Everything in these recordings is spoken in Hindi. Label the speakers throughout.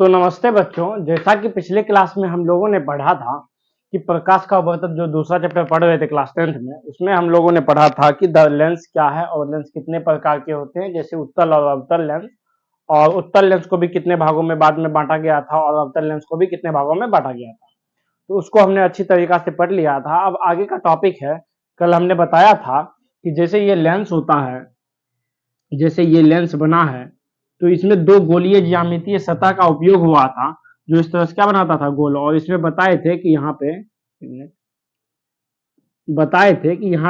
Speaker 1: तो नमस्ते बच्चों, जैसा कि पिछले क्लास में हम लोगों ने पढ़ा था कि प्रकाश का वर्तन जो दूसरा चैप्टर पढ़ रहे थे क्लास 10th में, उसमें हम लोगों ने पढ़ा था कि द लेंस क्या है और लेंस कितने प्रकार के होते हैं, जैसे उत्तल और अवतल लेंस। और उत्तल लेंस को भी कितने भागों में बाद में बांटा गया था और अवतल लेंस को भी कितने भागों में बांटा गया था। तो उसको हमने अच्छी तरीका से पढ़ लिया था। अब आगे का टॉपिक है, कल हमने बताया था कि जैसे ये लेंस होता है, जैसे ये लेंस बना है, तो इसमें दो गोलीय ज्यामितीय सतह का उपयोग हुआ था, जो इस तरह से क्या बनाता था, गोल। और इसमें बताए थे कि यहाँ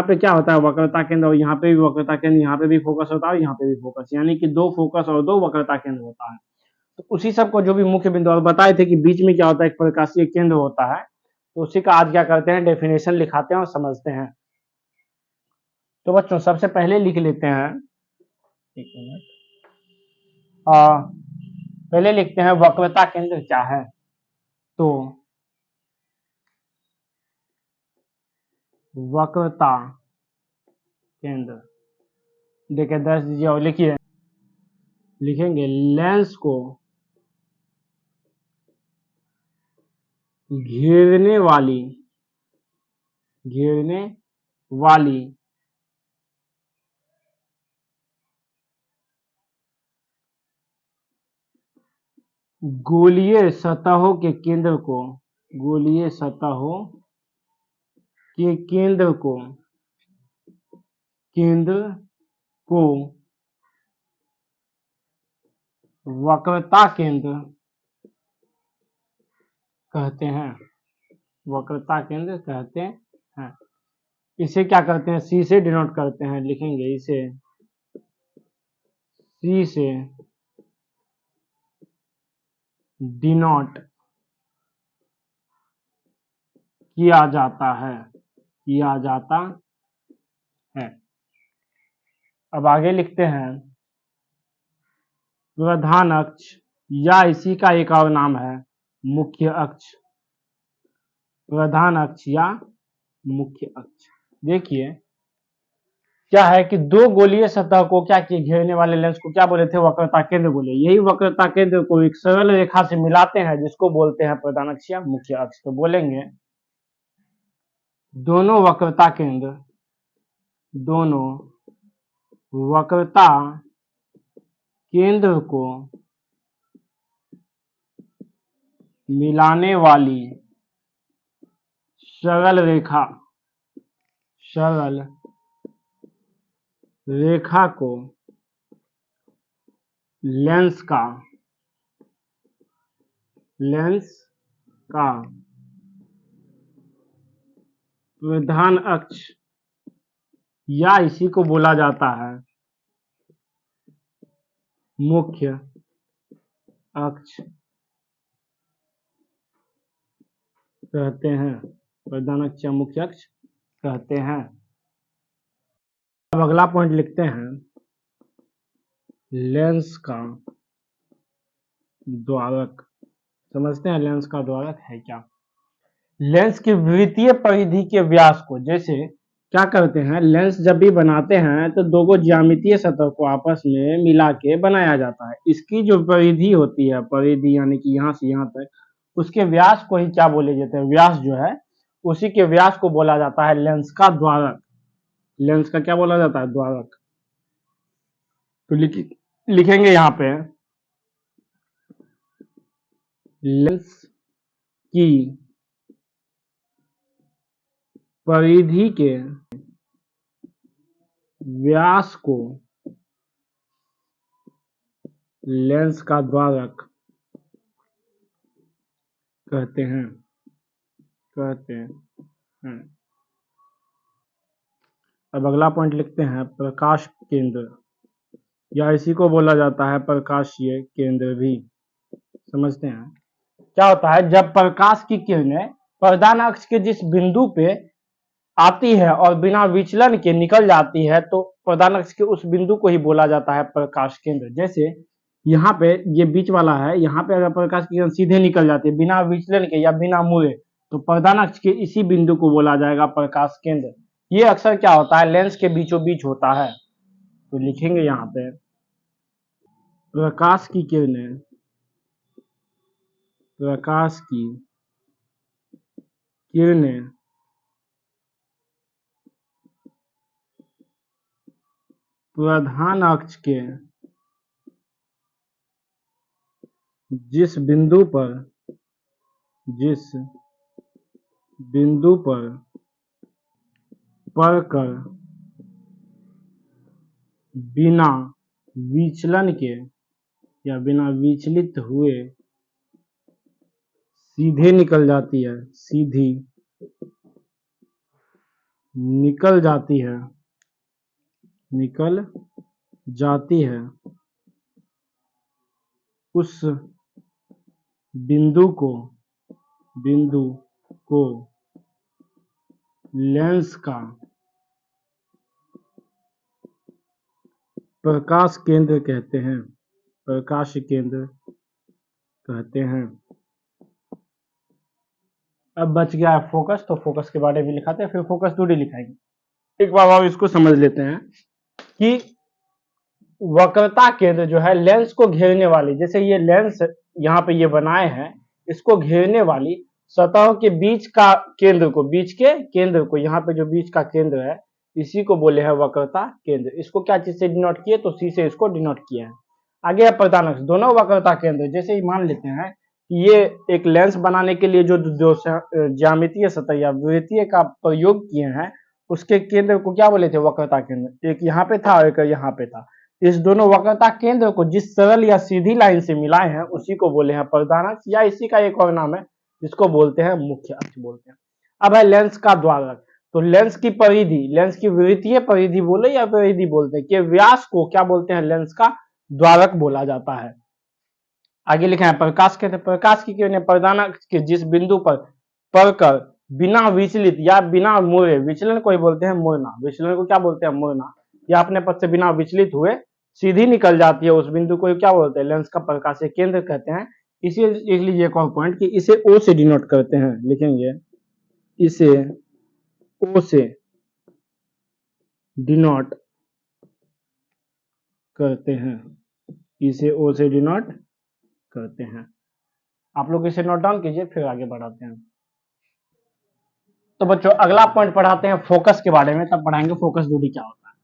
Speaker 1: पे क्या होता है, वक्रता केंद्र, और यहाँ पे भी वक्रता केंद्र, यहाँ पे भी फोकस होता है और यहाँ पे भी फोकस, यानी कि दो फोकस और दो वक्रता केंद्र होता है। तो उसी सब को जो भी मुख्य बिंदु, और बताए थे कि बीच में क्या होता है, एक प्रकाशीय केंद्र होता है। तो उसी का आज क्या करते हैं, डेफिनेशन लिखाते हैं और समझते हैं। तो बच्चों सबसे पहले लिख लेते हैं, एक मिनट, पहले लिखते हैं वक्रता केंद्र क्या है। तो वक्रता केंद्र देखिए, 10 दीजिए और लिखिए, लिखेंगे लेंस को घेरने वाली गोलीय सतहों के केंद्र को, गोलीय सतहों के केंद्र को वक्रता केंद्र कहते हैं, वक्रता केंद्र कहते हैं। इसे क्या करते हैं, सी से डिनोट करते हैं, लिखेंगे इसे सी से डिनोट किया जाता है। अब आगे लिखते हैं प्रधान अक्ष, या इसी का एक और नाम है मुख्य अक्ष, प्रधान अक्ष या मुख्य अक्ष। देखिए क्या है कि दो गोलीय सतह को क्या किए, घेरने वाले लेंस को क्या बोले थे, वक्रता केंद्र बोले। यही वक्रता केंद्र को एक सरल रेखा से मिलाते हैं, जिसको बोलते हैं प्रधान अक्ष या मुख्य अक्ष। तो बोलेंगे दोनों वक्रता केंद्र को मिलाने वाली सरल रेखा को लेंस का प्रधान अक्ष या इसी को बोला जाता है मुख्य अक्ष कहते हैं, प्रधान अक्ष या मुख्य अक्ष कहते हैं। अब अगला पॉइंट लिखते हैं लेंस का द्वारक। समझते हैं लेंस का द्वारक है क्या। लेंस की वृत्तीय परिधि के व्यास को, जैसे क्या करते हैं, लेंस जब भी बनाते हैं तो दो ज्यामितीय सतह को आपस में मिला के बनाया जाता है। इसकी जो परिधि होती है, परिधि यानी कि यहाँ से यहाँ तक, उसके व्यास को ही क्या बोले जाते हैं, व्यास जो है उसी के व्यास को बोला जाता है लेंस का द्वारक। लेंस का क्या बोला जाता है, द्वारक। तो लिखेंगे यहाँ पे लेंस की परिधि के व्यास को लेंस का द्वारक कहते हैं। अब अगला पॉइंट लिखते हैं प्रकाश केंद्र, या इसी को बोला जाता है प्रकाशीय केंद्र भी। समझते हैं क्या होता है, जब प्रकाश की किरणें प्रधान अक्ष के जिस बिंदु पे आती है और बिना विचलन के निकल जाती है, तो प्रधान अक्ष के उस बिंदु को ही बोला जाता है प्रकाश केंद्र। जैसे यहाँ पे ये बीच वाला है, यहाँ पे अगर प्रकाश की किरण सीधे निकल जाती है बिना विचलन के या बिना मुड़े, तो प्रधान अक्ष के इसी बिंदु को बोला जाएगा प्रकाश केंद्र। ये अक्सर क्या होता है, लेंस के बीचों बीच होता है। तो लिखेंगे यहाँ पे प्रकाश की किरणें प्रकाश की किरणें प्रधान अक्ष के जिस बिंदु पर पड़कर बिना विचलन के या बिना विचलित हुए सीधे निकल जाती है, सीधी निकल जाती है, उस बिंदु को लेंस का प्रकाश केंद्र कहते हैं, प्रकाश केंद्र कहते हैं। अब बच गया है फोकस, तो फोकस के बारे में लिखाते हैं, फिर फोकस दूरी लिखाएंगे। एक बार और इसको समझ लेते हैं कि वक्रता केंद्र जो है लेंस को घेरने वाली, जैसे ये लेंस यहाँ पे ये बनाए हैं, इसको घेरने वाली सतहों के बीच का केंद्र को, बीच के केंद्र को, यहाँ पे जो बीच का केंद्र है इसी को बोले हैं वक्रता केंद्र। इसको क्या चीज से डिनोट किए, तो सी से इसको डिनोट किए हैं। आगे है प्रधान अक्ष। दोनों वक्रता केंद्र, जैसे ही मान लेते हैं कि ये एक लेंस बनाने के लिए जो ज्यामितीय सतह या वृत्तीय का प्रयोग किए हैं, उसके केंद्र को क्या बोले थे, वक्रता केंद्र। एक यहाँ पे था और एक यहाँ पे था। इस दोनों वक्रता केंद्र को जिस सरल या सीधी लाइन से मिलाए हैं उसी को बोले हैं प्रधान अक्ष, या इसी का एक और नाम है जिसको बोलते हैं मुख्य अक्ष बोलते हैं। अब है लेंस का द्वारक। तो लेंस की परिधि, लेंस की वृत्तीय परिधि बोले या परिधि बोलते हैं, कि व्यास को क्या बोलते हैं, लेंस का द्वारक बोला जाता है। आगे लिखा है प्रकाश केंद्र। प्रकाश की किरणें प्रधान अक्ष के जिस बिंदु पर पड़कर बिना विचलित या बिना मुड़े, विचलन को ही बोलते हैं मुड़ना, विचलन को क्या बोलते हैं, मुड़ना, या अपने पथ से बिना विचलित हुए सीधी निकल जाती है, उस बिंदु को क्या बोलते हैं, लेंस का प्रकाशीय केंद्र कहते हैं। इसे लिख लीजिए एक और पॉइंट कि इसे ओ से डिनोट करते हैं, लिखेंगे इसे ओ से डिनोट करते हैं, इसे ओ से डिनोट करते हैं। आप लोग इसे नोट डाउन कीजिए, फिर आगे बढ़ाते हैं। तो बच्चों अगला पॉइंट पढ़ाते हैं फोकस के बारे में, तब पढ़ाएंगे फोकस दूरी क्या होता है।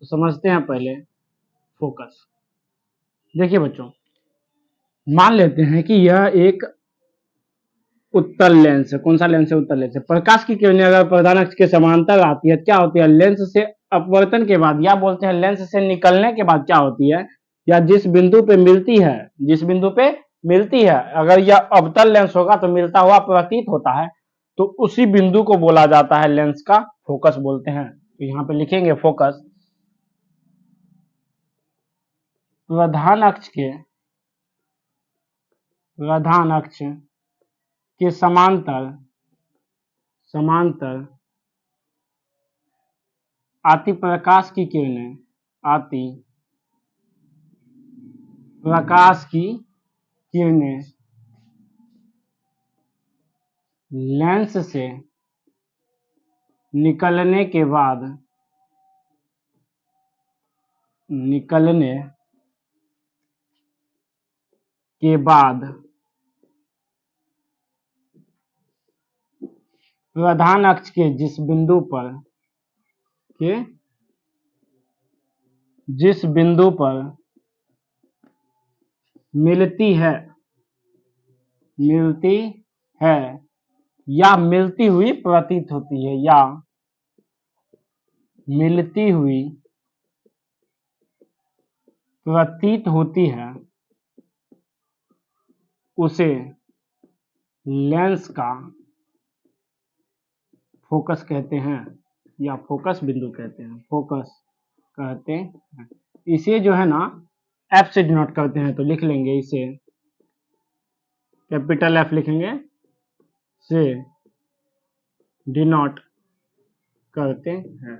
Speaker 1: तो समझते हैं पहले फोकस। देखिए बच्चों, मान लेते हैं कि यह एक उत्तल लेंस है। कौन सा लेंस है, उत्तल लेंस है। प्रकाश की किरणें अगर प्रधान अक्ष के समांतर आती है, क्या होती है, लेंस से अपवर्तन के बाद, या बोलते हैं लेंस से निकलने के बाद क्या होती है, या जिस बिंदु पे मिलती है, जिस बिंदु पे मिलती है, अगर यह अवतल लेंस होगा तो मिलता हुआ प्रतीत होता है, तो उसी बिंदु को बोला जाता है लेंस का फोकस बोलते हैं। तो यहाँ पे लिखेंगे फोकस प्रधान अक्ष के समांतर आती प्रकाश की किरणें लेंस से निकलने के बाद प्रधान अक्ष के जिस बिंदु पर मिलती है या मिलती हुई प्रतीत होती है, या मिलती हुई प्रतीत होती है, उसे लेंस का फोकस कहते हैं, या फोकस बिंदु कहते हैं, फोकस कहते हैं। इसे जो है ना एफ से डिनोट करते हैं, तो लिख लेंगे इसे कैपिटल एफ लिखेंगे, से डिनोट करते हैं।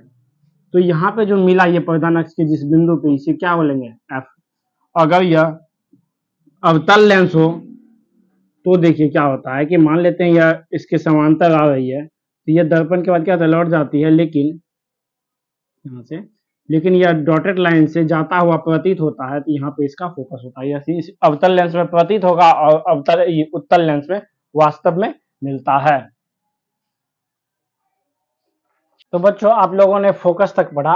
Speaker 1: तो यहाँ पे जो मिला ये प्रधान अक्ष के जिस बिंदु पे, इसे क्या बोलेंगे, एफ। अगर यह अवतल लेंस हो तो देखिए क्या होता है कि मान लेते हैं यह इसके समांतर आ रही है, तो यह दर्पण के बाद क्या होता है, लौट जाती है, लेकिन यहाँ से लेकिन यह डॉटेड लाइन से जाता हुआ प्रतीत होता है, तो यहाँ पे इसका फोकस होता है। यह इस अवतल लेंस में प्रतीत होगा और उत्तल लेंस में वास्तव में मिलता है। तो बच्चों, आप लोगों ने फोकस तक पढ़ा।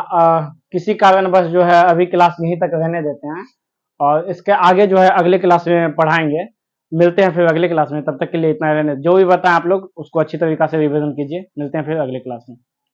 Speaker 1: किसी कारणवश जो है अभी क्लास यहीं तक रहने देते हैं, और इसके आगे जो है अगले क्लास में पढ़ाएंगे। मिलते हैं फिर अगले क्लास में, तब तक के लिए इतना रहने। जो भी बताएं आप लोग उसको अच्छी तरीके से रिवीजन कीजिए। मिलते हैं फिर अगले क्लास में।